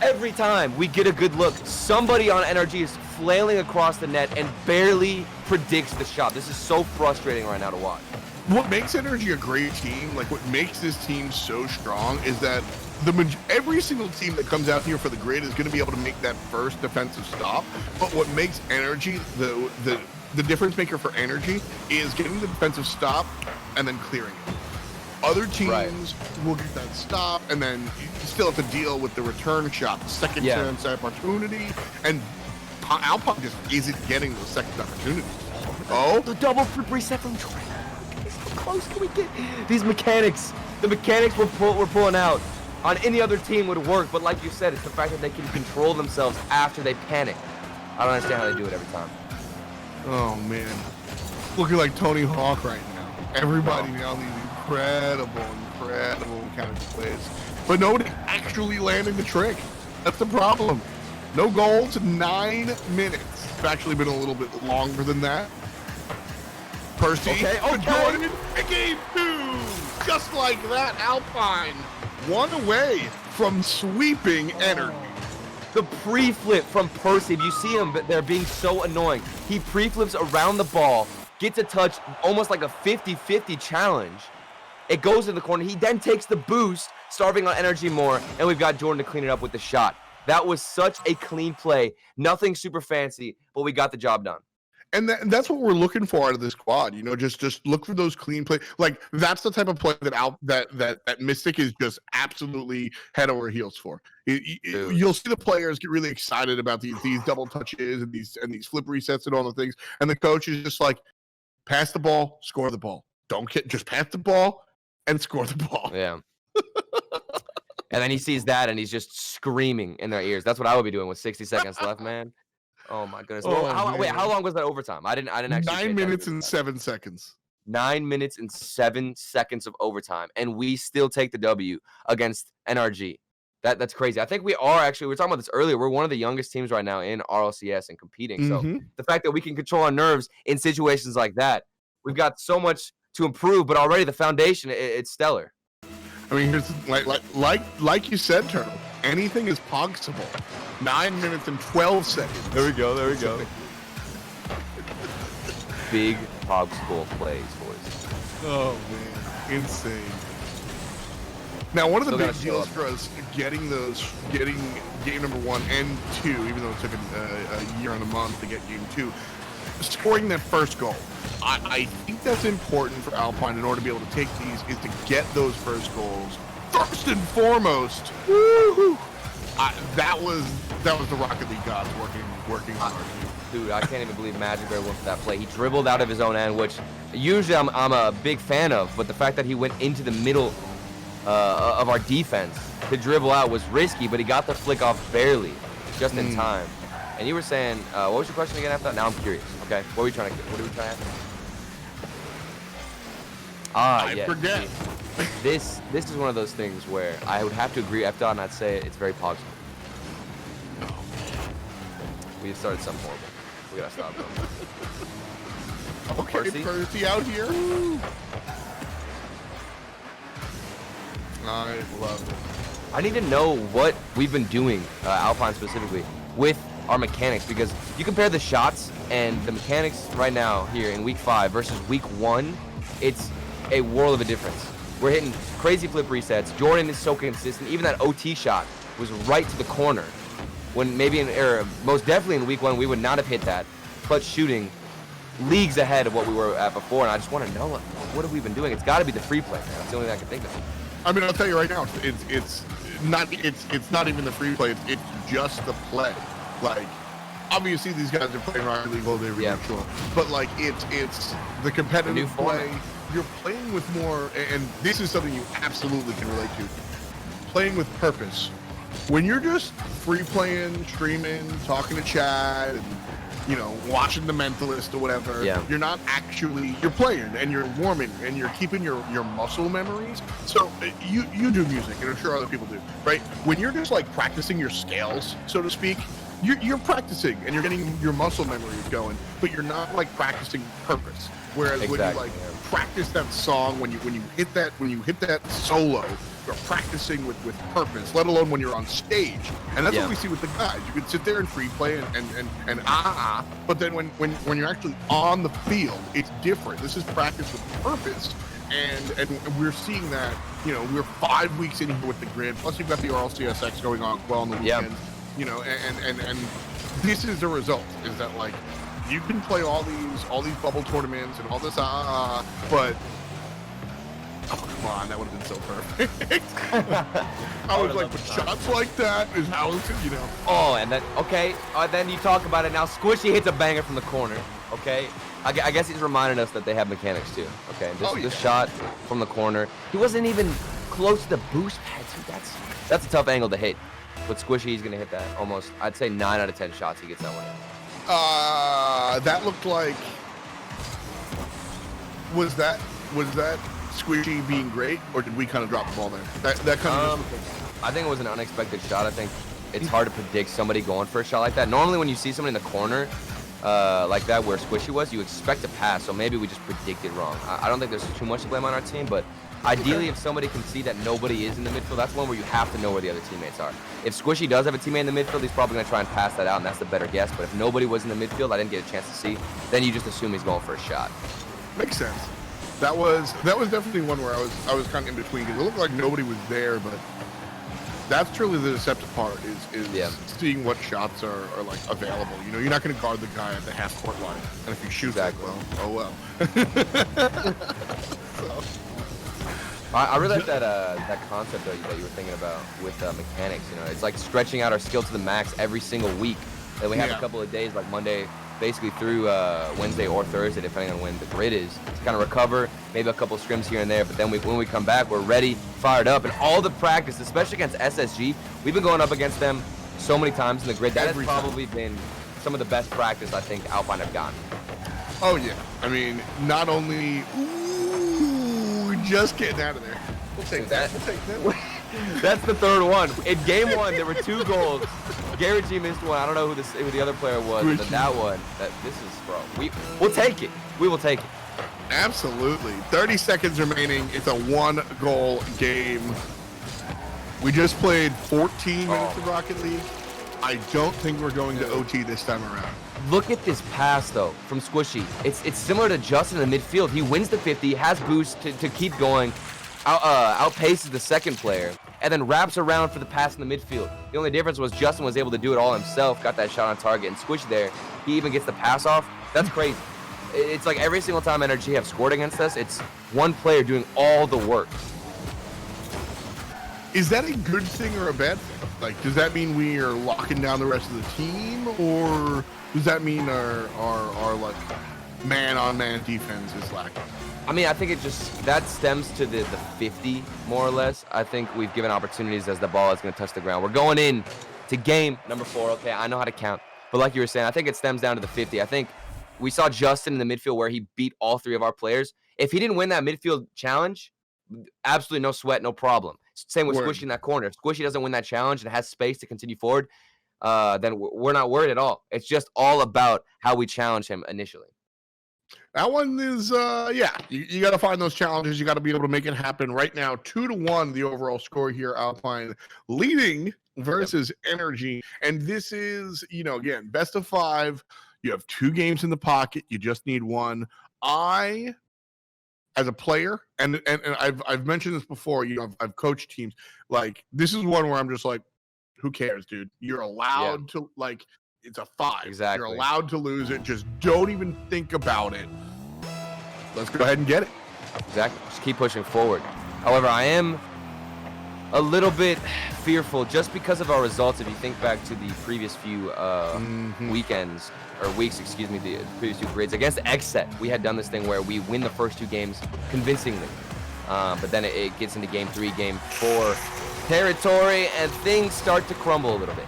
B: Every time we get a good look, somebody on NRG is flailing across the net and barely predicts the shot. This is so frustrating right now to watch.
A: What makes NRG a great team, like what makes this team so strong, is that every single team that comes out here for the grid is going to be able to make that first defensive stop. But what makes NRG the difference maker for NRG is getting the defensive stop and then clearing it. Other teams will get that stop, and then you still have to deal with the return shot, the second chance opportunity, and Alpine just isn't getting those second opportunities. Oh,
B: the double flip reset from Jordan. So close can we get these mechanics? The mechanics we're pulling out on any other team would work, but like you said, it's the fact that they can control themselves after they panic. I don't understand how they do it every time.
A: Oh man, looking like Tony Hawk right now. Everybody now these incredible kind of plays, but nobody actually landing the trick. That's the problem. No goals, 9 minutes. It's actually been a little bit longer than that. Percy, Jordan, game 2. Just like that, Alpine, 1 away from sweeping NRG.
B: The pre-flip from Percy, if you see him, they're being so annoying. He pre-flips around the ball, gets a touch, almost like a 50-50 challenge. It goes in the corner. He then takes the boost, starving on NRG more, and we've got Jordan to clean it up with the shot. That was such a clean play. Nothing super fancy, but we got the job done.
A: And that's what we're looking for out of this squad. You know, just look for those clean plays. Like that's the type of play that Miztik is just absolutely head over heels for. You'll see the players get really excited about these double touches and these flip resets and all the things, and the coach is just like, pass the ball, score the ball. Just pass the ball and score the ball.
B: Yeah. And then he sees that and he's just screaming in their ears. That's what I would be doing with 60 seconds left, man. Oh my goodness. Wait, how long was that overtime? I didn't actually.
A: 9 minutes and 7 seconds.
B: 9 minutes and 7 seconds of overtime, and we still take the W against NRG. That's crazy. I think we are actually. We were talking about this earlier. We're one of the youngest teams right now in RLCS and competing. So the fact that we can control our nerves in situations like that, we've got so much to improve. But already the foundation, it's stellar.
A: I mean, here's like you said, Turtle. Anything is possible. 9 minutes and 12 seconds.
B: There we go. Big Hogspool plays, boys.
A: Oh man, insane. Now, one of the big deals for us getting game number 1 and 2, even though it took a year and a month to get game 2, scoring that first goal. I think that's important for Alpine in order to be able to take these, is to get those first goals first and foremost. Woo-hoo! That was the Rocket League gods working hard.
B: Dude, I can't even believe Majicbear went for that play. He dribbled out of his own end, which usually I'm a big fan of, but the fact that he went into the middle of our defense to dribble out was risky, but he got the flick off barely, just in time. And you were saying, what was your question again after that? Now I'm curious. Okay, what are we trying to ask?
A: I forget.
B: This is one of those things where I would have to agree. After and I'd say it's very positive. We started something horrible. We gotta stop though.
A: Okay, Percy out here. I love it.
B: I need to know what we've been doing, Alpine specifically, with our mechanics, because you compare the shots and the mechanics right now here in week 5 versus week 1, it's a world of a difference. We're hitting crazy flip resets. Jordan is so consistent. Even that OT shot was right to the corner, when maybe most definitely in week 1 we would not have hit that. Clutch shooting leagues ahead of what we were at before, and I just want to know what have we been doing. It's got to be the free play, man. That's the only thing I can think of.
A: I mean, I'll tell you right now, it's not even the free play. It's just the play. Like, obviously these guys are playing Rocket League all day, sure. But like, it's the competitive play. You're playing with more, and this is something you absolutely can relate to. Playing with purpose. When you're just free playing, streaming, talking to Chad, and, you know, watching The Mentalist or whatever, you're not actually, you're playing and you're warming and you're keeping your muscle memories. So you do music, and I'm sure other people do, right? When you're just like practicing your scales, so to speak, you're practicing and you're getting your muscle memories going, but you're not like practicing purpose. Whereas when you like practice that song, when you hit that solo, are practicing with purpose, let alone when you're on stage. And that's what we see with the guys. You can sit there and free play and but then when you're actually on the field, it's different. This is practice with purpose. And we're seeing that, you know, we're 5 weeks in here with the grid, plus you've got the RLCSX going on well on the weekends, you know, and this is the result, is that, like, you can play all these bubble tournaments and all this, but oh, come on, that would have been so perfect. I was like, but shots like that is how it's, you know.
B: Oh, and then, okay, then you talk about it now. Squishy hits a banger from the corner, okay? I guess he's reminding us that they have mechanics too, okay? This shot from the corner, he wasn't even close to the boost pad, too. That's a tough angle to hit. But Squishy, he's going to hit that almost, I'd say 9 out of 10 shots he gets that one in.
A: That looked like, was that Squishy being great, or did we kind of drop the ball there? That kind of
B: I think it was an unexpected shot. I think it's hard to predict somebody going for a shot like that. Normally when you see somebody in the corner like that where Squishy was, you expect a pass, so maybe we just predicted wrong. I don't think there's too much to blame on our team, but ideally if somebody can see that nobody is in the midfield, that's one where you have to know where the other teammates are. If Squishy does have a teammate in the midfield, he's probably going to try and pass that out, and that's the better guess. But if nobody was in the midfield, I didn't get a chance to see, then you just assume he's going for a shot.
A: makes sense. That was definitely one where I was kind of in between, because it looked like nobody was there, but that's truly the deceptive part is seeing what shots are like available. You know, you're not going to guard the guy at the half court line, and if you shoot that well, oh well. So.
B: I really like that concept though that you were thinking about with mechanics. You know, it's like stretching out our skill to the max every single week. And we have a couple of days like Monday, basically through Wednesday or Thursday, depending on when the grid is, to kind of recover, maybe a couple of scrims here and there. But then when we come back, we're ready, fired up, and all the practice, especially against SSG, we've been going up against them so many times in the grid. That has probably been some of the best practice I think Alpine have gotten.
A: Oh yeah, I mean, not only just getting out of there. We'll take that. We'll take that.
B: That's the third one. In game one, there were 2 goals. GarrettG missed one. I don't know who the other player was, but that one. This is, bro. We'll take it. We will take it.
A: Absolutely. 30 seconds remaining. It's a 1-goal game. We just played 14 minutes of Rocket League. I don't think we're going to OT this time around.
B: Look at this pass, though, from Squishy. It's similar to Justin in the midfield. He wins the 50, has boost to keep going, outpaces the second player, and then wraps around for the pass in the midfield. The only difference was Justin was able to do it all himself, got that shot on target, and Squishy there, he even gets the pass off. That's crazy. It's like every single time NRG have scored against us, it's one player doing all the work.
A: Is that a good thing or a bad thing? Like, does that mean we are locking down the rest of the team, or does that mean our like man-on-man defense is lacking?
B: I mean, I think that stems to the 50 more or less. I think we've given opportunities as the ball is going to touch the ground. We're going in to game number 4. Okay, I know how to count, but like you were saying, I think it stems down to the 50. I think we saw Justin in the midfield where he beat all 3 of our players. If he didn't win that midfield challenge, absolutely no sweat, no problem. Same with Squishy in that corner. If Squishy doesn't win that challenge and has space to continue forward, then we're not worried at all. It's just all about how we challenge him initially.
A: That one is, you got to find those challenges. You got to be able to make it happen. Right now, 2-1, the overall score here, Alpine leading versus NRG. And this is, you know, again, best of 5. You have 2 games in the pocket. You just need 1. As a player, and I've mentioned this before, you know, I've coached teams. Like, this is one where I'm just like, who cares, dude? You're allowed to, like, it's a 5.
B: Exactly.
A: You're allowed to lose it. Just don't even think about it. Let's go ahead and get it.
B: Exactly. Just keep pushing forward. However, I am a little bit fearful just because of our results. If you think back to the previous few weekends, or weeks, excuse me, the previous 2 grids against XSET, we had done this thing where we win the first 2 games convincingly, but then it gets into game 3, game 4 territory, and things start to crumble a little bit.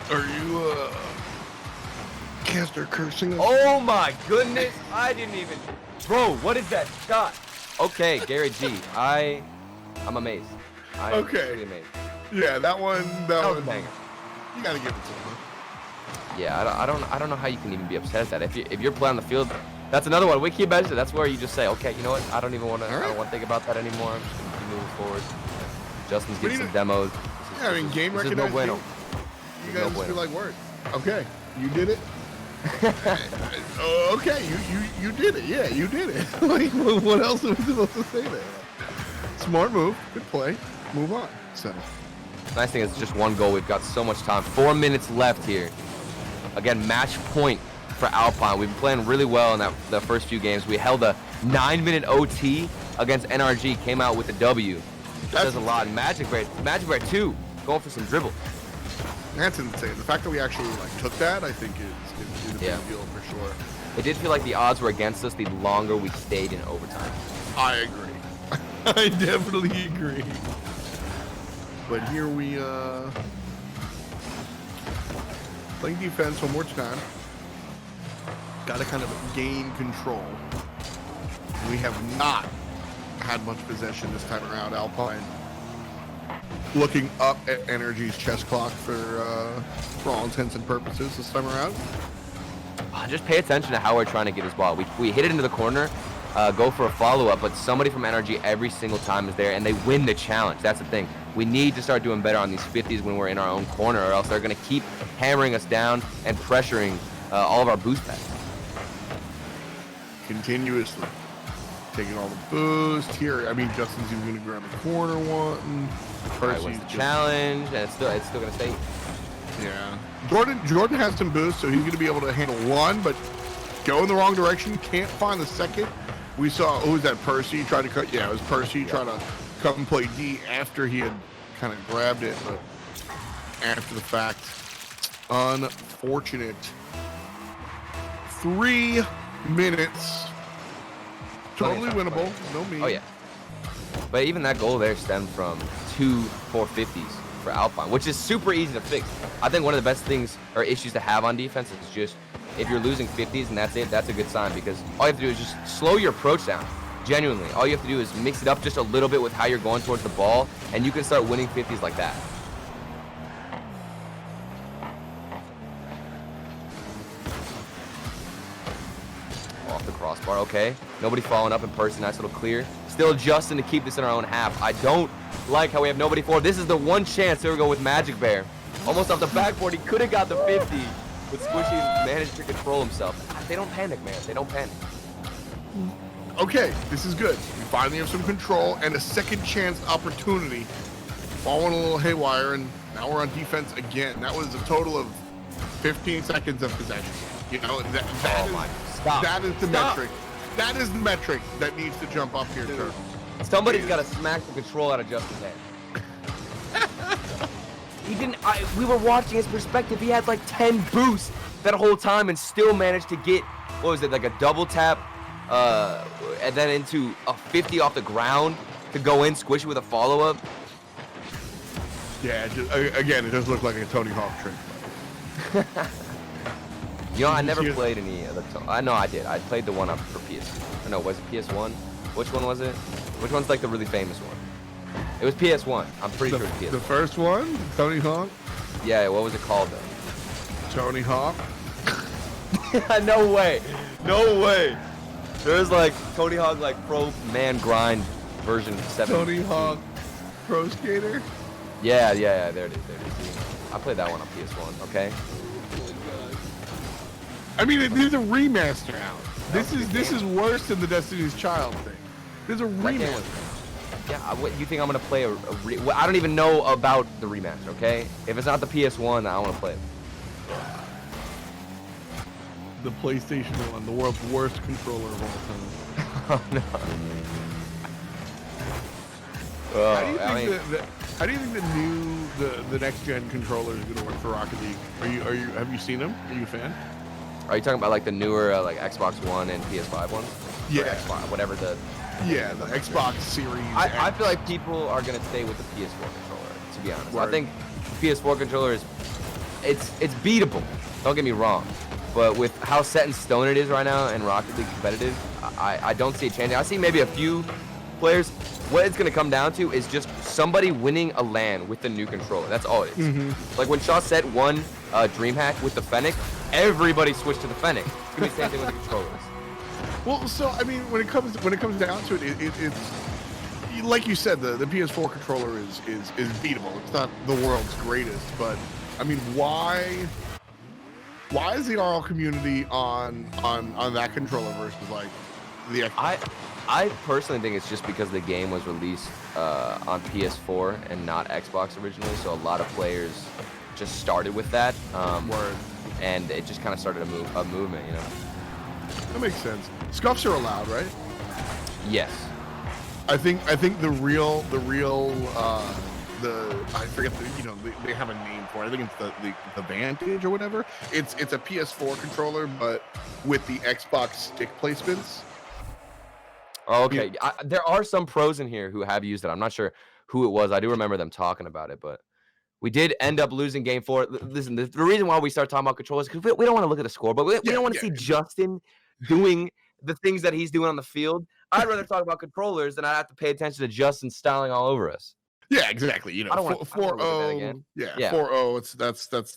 A: Are you caster cursing?
B: Oh my goodness! I didn't even, bro. What is that shot? Okay, GarrettG, I'm amazed. I'm really amazed.
A: Yeah, that one. That
B: was
A: one.
B: A banger.
A: You gotta give it to him.
B: Yeah, I don't know how you can even be upset at that. If you're playing on the field, that's another one. We keep mentioning. That's where you just say, okay, you know what? I don't even want to. I don't want to think about that anymore. I'm just gonna keep moving forward. Justin's getting some demos.
A: Yeah, I mean, game
B: this is
A: recognized.
B: No bueno.
A: You
B: No
A: guys
B: bueno.
A: feel like word. Okay, you did it. Okay, you did it. Yeah, you did it. Like, what else are we supposed to say there? Smart move. Good play. Move on. So.
B: Nice thing is just one goal. We've got so much time. 4 minutes left here. Again, match point for Alpine. We've been playing really well in the first few games. We held a 9-minute OT against NRG. Came out with a W. That says a lot. Majicbear too, going for some dribble.
A: That's insane. The fact that we actually took that, I think, is a big deal for sure.
B: It did feel like the odds were against us the longer we stayed in overtime.
A: I agree. I definitely agree. But here we playing defense one more time. Got to kind of gain control. We have not had much possession this time around. Alpine looking up at NRG's chess clock for all intents and purposes this time around.
B: Just pay attention to how we're trying to get his ball. We hit it into the corner, go for a follow-up, but somebody from NRG every single time is there, and they win the challenge. That's the thing. We need to start doing better on these 50s when we're in our own corner, or else they're going to keep hammering us down and pressuring all of our boost packs.
A: Continuously taking all the boost here. I mean, Justin's even going to grab a corner one. Percy's
B: The challenge, and it's still going to stay.
A: Yeah. Jordan has some boost, so he's going to be able to handle one, but go in the wrong direction. Can't find the second. We saw, who was that, Percy? Tried to cut. Yeah, it was Percy trying to come and play D after he had kind of grabbed it, but after the fact. Unfortunate. 3 minutes. Totally winnable. No me.
B: Oh, yeah. But even that goal there stemmed from 2 450s for Alpine, which is super easy to fix. I think one of the best things or issues to have on defense is just if you're losing 50s and that's it, that's a good sign, because all you have to do is just slow your approach down. Genuinely, all you have to do is mix it up just a little bit with how you're going towards the ball, and you can start winning 50s like that. Off the crossbar, okay. Nobody following up in Percy, nice little clear. Still adjusting to keep this in our own half. I don't like how we have nobody forward. This is the one chance. There we go with Majicbear. Almost off the backboard, he could have got the 50, but Squishy managed to control himself. They don't panic, man. They don't panic.
A: Okay, this is good. We finally have some control and a second chance opportunity. Falling a little haywire, and now we're on defense again. That was a total of 15 seconds of possession. You know, that is the metric. That is the metric that needs to jump up here, sir.
B: Somebody's got to smack the control out of Justin's hand. He didn't. We were watching his perspective. He had like 10 boosts that whole time and still managed to get, what was it, like a double tap, and then into a 50 off the ground to go in, squish it with a follow-up.
A: Yeah, again, it does look like a Tony Hawk trick.
B: You know, I never played any of the. I know I did. I played the one up for PS. Or no, was it PS1? Which one was it? Which one's like the really famous one? It was PS1. I'm pretty sure it was PS1.
A: The first one, Tony Hawk.
B: Yeah. What was it called though?
A: Tony Hawk.
B: No way. No way. There's like Tony Hawk like Pro Man Grind version 7.
A: Tony Hawk Pro Skater.
B: Yeah. There it is. I played that one on PS1. Okay.
A: I mean, there's a remaster out. This is worse than the Destiny's Child thing. There's a remaster.
B: Yeah, what you think I'm gonna play I don't even know about the remaster, okay? If it's not the PS1, I don't wanna play it.
A: The PlayStation 1, the world's worst controller of all time.
B: Oh no.
A: How do you think the next gen controller is gonna work for Rocket League? Have you seen them? Are you a fan?
B: Are you talking about like the newer like Xbox One and PS5 ones?
A: Yeah.
B: Or Xbox, whatever the.
A: Yeah, the Xbox Series.
B: I feel like people are gonna stay with the PS4 controller. To be honest,
A: Word.
B: I think PS4 controller is it's beatable. Don't get me wrong, but with how set in stone it is right now and Rocket League competitive, I don't see it changing. I see maybe a few players. What it's gonna come down to is just somebody winning a LAN with the new controller. That's all it is.
A: Mm-hmm.
B: Like when Chaussette won DreamHack with the Fennec, everybody switched to the Fennec. It's gonna be the same thing with the controllers.
A: Well, so I mean, when it comes down to it, it's like you said, the PS4 controller is beatable. It's not the world's greatest, but I mean, why is the RL community on that controller versus like the Xbox?
B: I personally think it's just because the game was released on PS4 and not Xbox originally, so a lot of players just started with that.
A: Word.
B: And it just kind of started a movement, you know.
A: That makes sense. Scuffs are allowed, right?
B: Yes.
A: I think the real I forget they have a name for it. I think it's the Vantage or whatever. It's a PS4 controller, but with the Xbox stick placements.
B: Oh, okay. There are some pros in here who have used it. I'm not sure who it was. I do remember them talking about it, but we did end up losing game 4. Listen, the reason why we start talking about controllers is because we don't want to look at the score, but we don't want to see Justin doing the things that he's doing on the field. I'd rather talk about controllers than I have to pay attention to Justin styling all over us.
A: Yeah, exactly. You know, 4-0. Yeah, 4-0.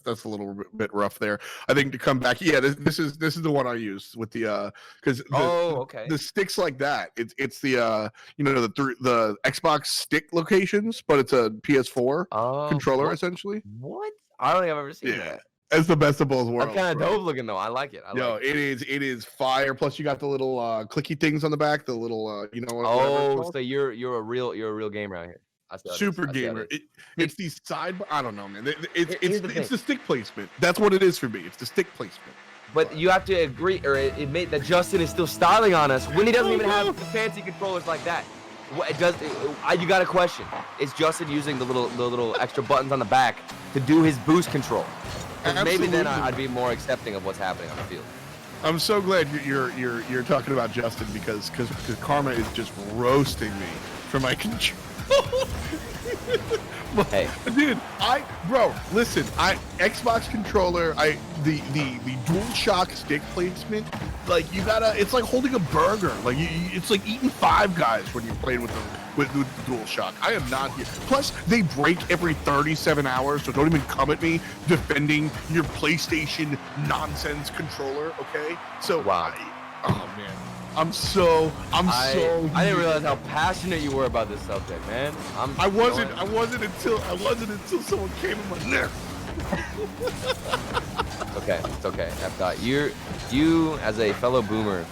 A: That's a little bit rough there. I think to come back. Yeah, this is the one I used with the because the sticks like that. It's the the Xbox stick locations, but it's a PS4 controller essentially.
B: What? I don't think I've ever seen that.
A: It's the best of both worlds.
B: It's kind of dope looking though. I like it.
A: It is fire. Plus you got the little clicky things on the back. The little
B: so you're a real gamer out here.
A: Super gamer. It's the side. I don't know, man. It's the stick placement. That's what it is for me. It's the stick placement.
B: But you have to agree or admit that Justin is still styling on us when he doesn't even have the fancy controllers like that. You got a question? Is Justin using the little extra buttons on the back to do his boost control? Maybe then I'd be more accepting of what's happening on the field.
A: I'm so glad you're talking about Justin because Karma is just roasting me for my control.
B: Hey,
A: dude, listen, Xbox controller, the DualShock stick placement, like it's like holding a burger, like it's like eating Five Guys when you're playing with the DualShock. I am not here. Plus, they break every 37 hours, so don't even come at me defending your PlayStation nonsense controller, okay? So,
B: wow.
A: Oh man. I
B: didn't realize how passionate you were about this subject, man.
A: I wasn't until someone came in my neck.
B: It's okay. You as a fellow boomer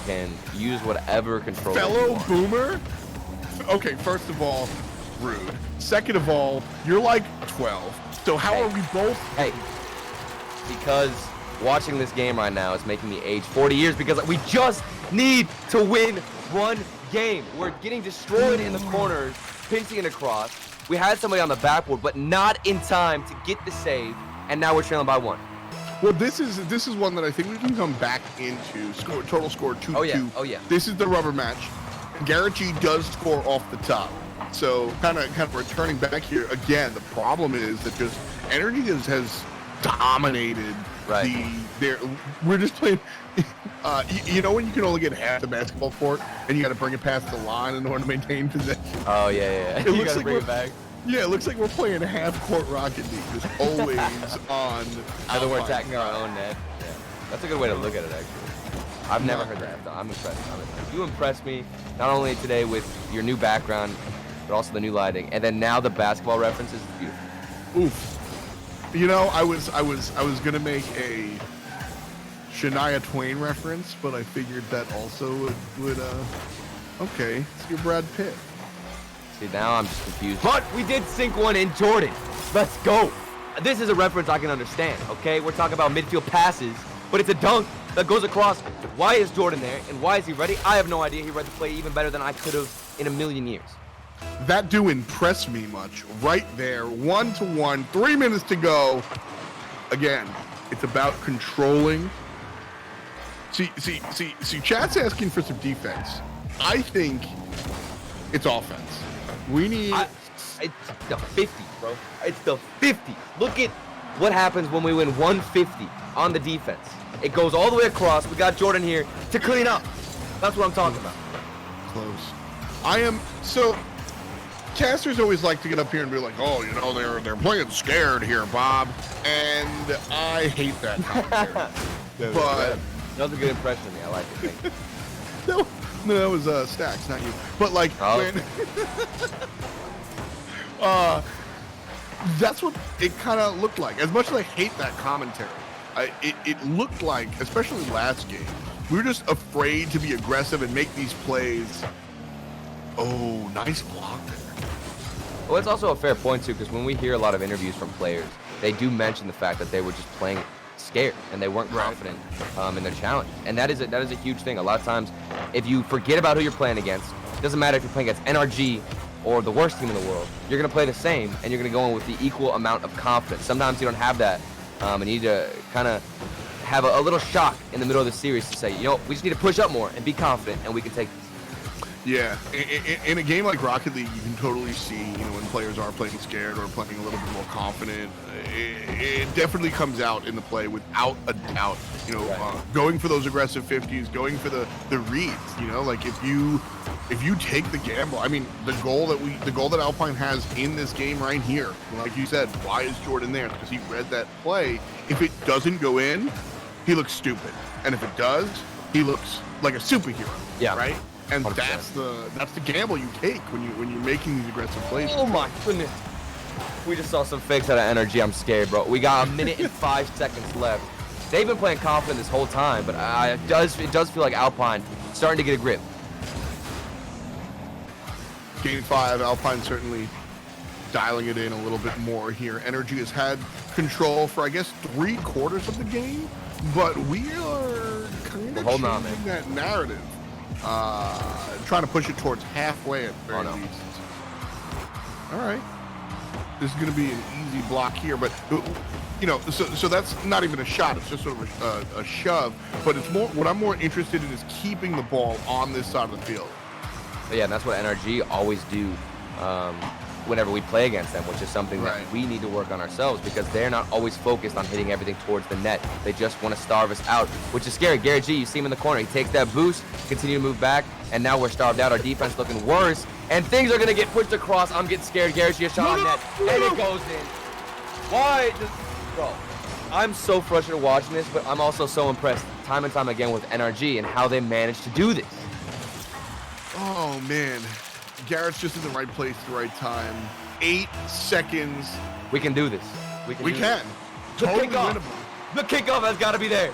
B: can use whatever controller.
A: Fellow boomer? Okay, first of all, rude. Second of all, you're like 12. So how are we both?
B: Hey, because watching this game right now is making me age 40 years because we just need to win one game. We're getting destroyed in the corners, pinching it across. We had somebody on the backboard, but not in time to get the save, and now we're trailing by 1.
A: Well, this is one that I think we can come back into. Total score 2-2.
B: Oh yeah.
A: This is the rubber match. GarrettG does score off the top. So kind of returning back here again. The problem is that just NRG has dominated.
B: Right.
A: We're just playing. You know when you can only get half the basketball court and you got to bring it past the line in order to maintain possession.
B: Oh yeah.
A: It looks like bring it back. Yeah, it looks like we're playing a half-court Rocket League, just always on.
B: Either we're attacking our own net. Yeah, that's a good way to look at it, actually. I've never heard that. I'm impressed. You impressed me not only today with your new background, but also the new lighting, and then now the basketball references. It's beautiful.
A: Oof. You know, I was gonna make a Shania Twain reference, but I figured that also would okay, it's your Brad Pitt.
B: See, now I'm just confused. But we did sink one in Jordan. Let's go. This is a reference I can understand, okay? We're talking about midfield passes, but it's a dunk that goes across. Why is Jordan there, and why is he ready? I have no idea. He read the play even better than I could have in a million years.
A: That do impress me much. Right there, 1-1, 3 minutes to go. Again, it's about controlling. See, chat's asking for some defense. I think it's offense. We need...
B: It's the 50, bro. It's the 50. Look at what happens when we win 150 on the defense. It goes all the way across. We got Jordan here to clean up. That's what I'm talking about.
A: Close. So, casters always like to get up here and be like, oh, you know, they're playing scared here, Bob. And I hate that commentary.
B: But... That was a good impression of me. I like it. Thank you.
A: that was Stacks, not you. But like, when, that's what it kind of looked like. As much as I hate that commentary, it looked like, especially last game, we were just afraid to be aggressive and make these plays. Oh, nice block.
B: Well, it's also a fair point too, because when we hear a lot of interviews from players, they do mention the fact that they were just playing scared and they weren't confident in their challenge, and that is a huge thing. A lot of times, if you forget about who you're playing against, it doesn't matter if you're playing against NRG or the worst team in the world, you're gonna play the same, and you're gonna go in with the equal amount of confidence. Sometimes you don't have that, and you need to kind of have a little shock in the middle of the series to say, you know, we just need to push up more and be confident, and we can take this.
A: Yeah, in a game like Rocket League, you can totally see, you know, when players are playing scared or playing a little bit more confident. It definitely comes out in the play without a doubt. You know, going for those aggressive 50s, going for the reads. You know, like if you take the gamble. I mean, the goal that Alpine has in this game right here, like you said, why is Jordan there? Because he read that play. If it doesn't go in, he looks stupid, and if it does, he looks like a superhero.
B: Yeah.
A: Right. And
B: 100%.
A: that's the gamble you take when you're making these aggressive plays.
B: Oh my goodness. We just saw some fakes out of NRG. I'm scared, bro. We got a minute and 5 seconds left. They've been playing confident this whole time, but it does feel like Alpine starting to get a grip.
A: Game 5, Alpine certainly dialing it in a little bit more here. NRG has had control for, I guess, 3/4 of the game, but we are kind of changing that narrative. Trying to push it towards halfway at the very least. All right. This is going to be an easy block here, but, you know, so that's not even a shot. It's just sort of a shove, but it's more, what I'm more interested in is keeping the ball on this side of the field.
B: But yeah, and that's what NRG always do whenever we play against them, which is something that we need to work on ourselves, because they're not always focused on hitting everything towards the net. They just want to starve us out, which is scary. GarrettG, you see him in the corner. He takes that boost, continue to move back, and now we're starved out. Our defense looking worse, and things are going to get pushed across. I'm getting scared. GarrettG, a shot on net, and it goes in. Why? Bro, I'm so frustrated watching this, but I'm also so impressed time and time again with NRG and how they managed to do this.
A: Oh, man. Garrett's just in the right place at the right time. 8 seconds.
B: We can do this. We can.
A: Totally winnable.
B: The kickoff has got to be there.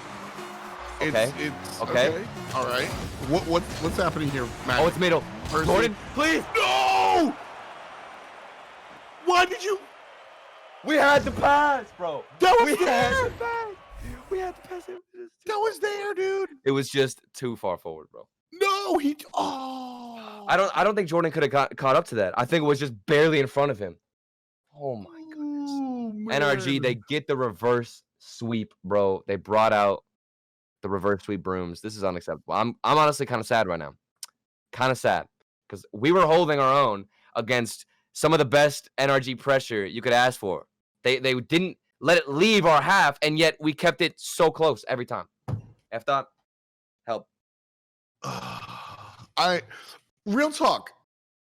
B: Okay.
A: It's okay. All right. What's happening here, Matt?
B: Oh, it's middle.
A: Percy.
B: Jordan, please.
A: No! Why did you?
B: We had the pass, bro.
A: That was there.
B: We had the pass.
A: That was there, dude.
B: It was just too far forward, bro.
A: No,
B: I don't think Jordan could have caught up to that. I think it was just barely in front of him. Oh my goodness. NRG, they get the reverse sweep, bro. They brought out the reverse sweep brooms. This is unacceptable. I'm honestly kind of sad right now. Kind of sad, because we were holding our own against some of the best NRG pressure you could ask for. They didn't let it leave our half, and yet we kept it so close every time. F-Dot, help.
A: Real talk.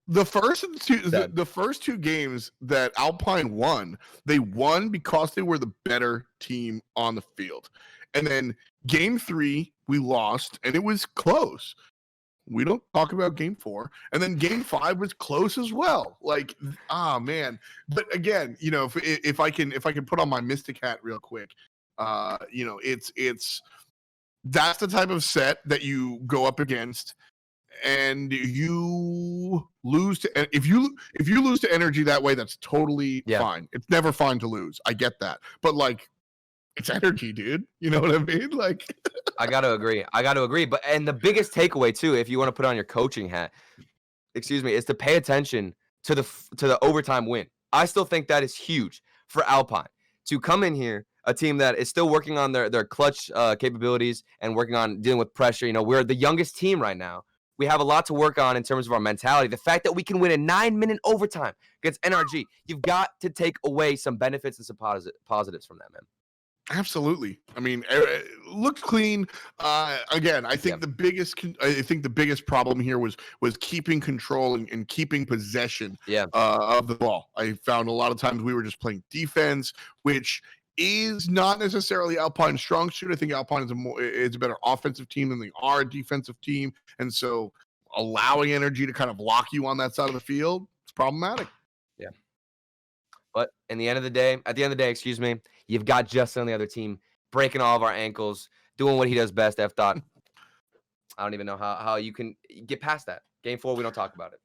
A: The first two games that Alpine won, they won because they were the better team on the field. And then game 3, we lost, and it was close. We don't talk about game 4. And then game 5 was close as well. Like, man. But again, you know, if I can put on my Miztik hat real quick, you know, it's that's the type of set that you go up against, and you lose to. If you lose to NRG that way, that's totally fine. It's never fine to lose. I get that, but like, it's NRG, dude. You know what I mean? Like,
B: I got to agree. But and the biggest takeaway too, if you want to put on your coaching hat, excuse me, is to pay attention to the overtime win. I still think that is huge for Alpine to come in here. A team that is still working on their clutch capabilities and working on dealing with pressure. You know, we're the youngest team right now. We have a lot to work on in terms of our mentality. The fact that we can win a 9-minute overtime against NRG, you've got to take away some benefits and some positives from that, man.
A: Absolutely. I mean, it looked clean. Again, I think the biggest problem here was keeping control and keeping possession of the ball. I found a lot of times we were just playing defense, which is not necessarily Alpine's strong suit. I think Alpine is a better offensive team than they are a defensive team. And so allowing NRG to kind of lock you on that side of the field, it's problematic.
B: Yeah. But at the end of the day, excuse me, you've got Justin on the other team breaking all of our ankles, doing what he does best, F. Dot. I don't even know how you can get past that. Game 4, we don't talk about it.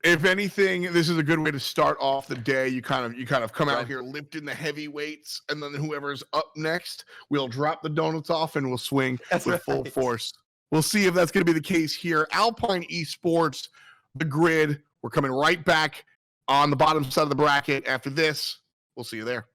A: If anything, this is a good way to start off the day. You kind of come out here lifting the heavy weights, and then whoever's up next, we'll drop the donuts off and we'll swing with full force. We'll see if that's going to be the case here. Alpine Esports, the grid. We're coming right back on the bottom side of the bracket after this. We'll see you there.